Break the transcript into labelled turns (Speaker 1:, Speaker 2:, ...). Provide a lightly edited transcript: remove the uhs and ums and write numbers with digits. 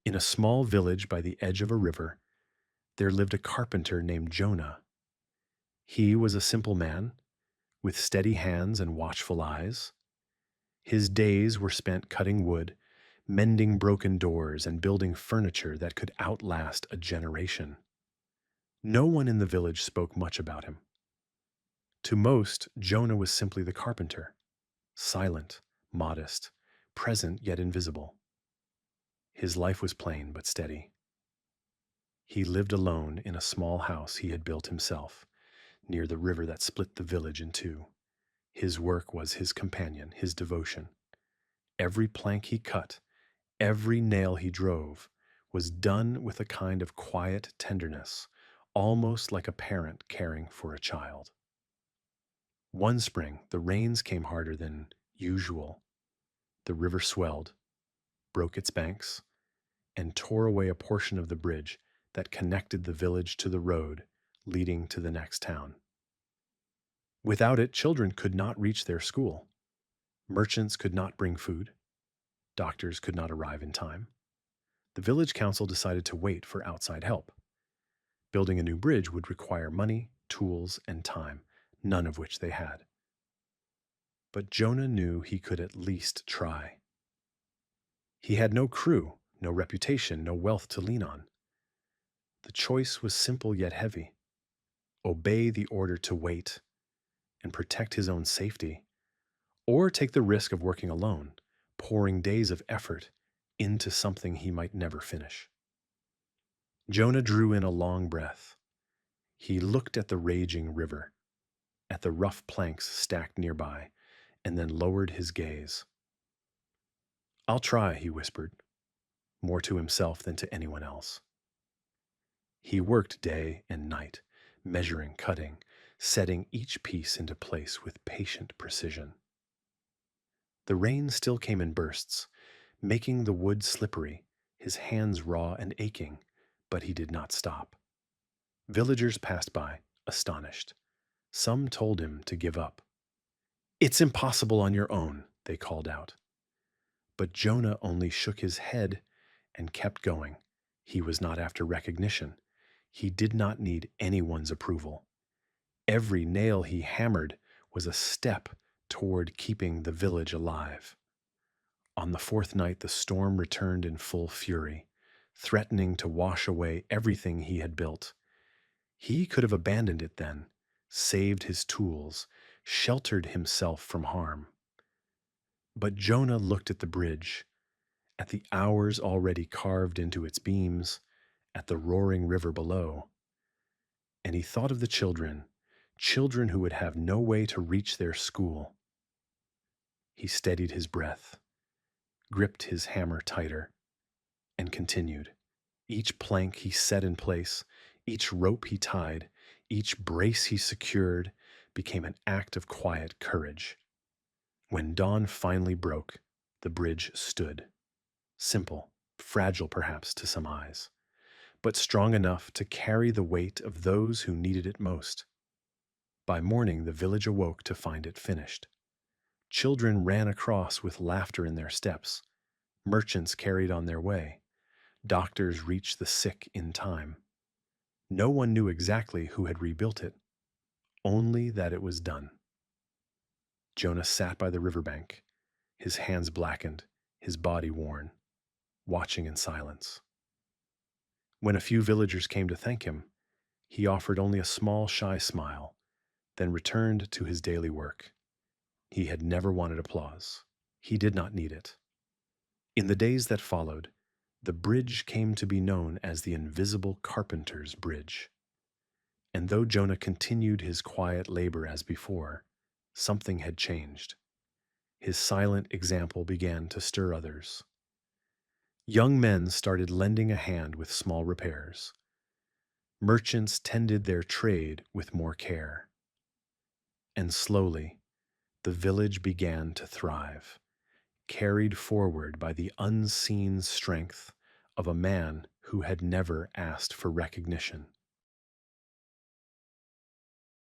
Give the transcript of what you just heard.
Speaker 1: In a small village by the edge of a river, there lived a carpenter named Jonah. He was a simple man with steady hands and watchful eyes. His days were spent cutting wood, mending broken doors, and building furniture that could outlast a generation. No one in the village spoke much about him. To most, Jonah was simply the carpenter, silent, modest, present yet invisible. His life was plain but steady. He lived alone in a small house he had built himself, near the river that split the village in two. His work was his companion, his devotion. Every plank he cut, every nail he drove, was done with a kind of quiet tenderness, almost like a parent caring for a child. One spring, the rains came harder than usual. The river swelled, broke its banks, and tore away a portion of the bridge that connected the village to the road leading to the next town. Without it, children could not reach their school. Merchants could not bring food. Doctors could not arrive in time. The village council decided to wait for outside help. Building a new bridge would require money, tools, and time, none of which they had. But Jonah knew he could at least try. He had no crew, no reputation, no wealth to lean on. The choice was simple yet heavy. Obey the order to wait and protect his own safety, or take the risk of working alone, pouring days of effort into something he might never finish. Jonah drew in a long breath. He looked at the raging river, at the rough planks stacked nearby, and then lowered his gaze. "I'll try," he whispered, more to himself than to anyone else. He worked day and night, measuring, cutting, setting each piece into place with patient precision. The rain still came in bursts, making the wood slippery, his hands raw and aching, but he did not stop. Villagers passed by, astonished. Some told him to give up. "It's impossible on your own," they called out. But Jonah only shook his head and kept going. He was not after recognition. He did not need anyone's approval. Every nail he hammered was a step toward keeping the village alive. On the fourth night, the storm returned in full fury, threatening to wash away everything he had built. He could have abandoned it then, saved his tools, sheltered himself from harm. But Jonah looked at the bridge, at the hours already carved into its beams, at the roaring river below, and he thought of the children who would have no way to reach their school. He steadied his breath, gripped his hammer tighter, and continued. Each plank he set in place, each rope he tied, each brace he secured became an act of quiet courage. When dawn finally broke, the bridge stood. Simple, fragile perhaps to some eyes, but strong enough to carry the weight of those who needed it most. By morning, the village awoke to find it finished. Children ran across with laughter in their steps. Merchants carried on their way. Doctors reached the sick in time. No one knew exactly who had rebuilt it, only that it was done. Jonah sat by the riverbank, his hands blackened, his body worn, watching in silence. When a few villagers came to thank him, he offered only a small, shy smile, then returned to his daily work. He had never wanted applause. He did not need it. In the days that followed, the bridge came to be known as the Invisible Carpenter's Bridge. And though Jonah continued his quiet labor as before, something had changed. His silent example began to stir others. Young men started lending a hand with small repairs. Merchants tended their trade with more care. And slowly, the village began to thrive, carried forward by the unseen strength of a man who had never asked for recognition.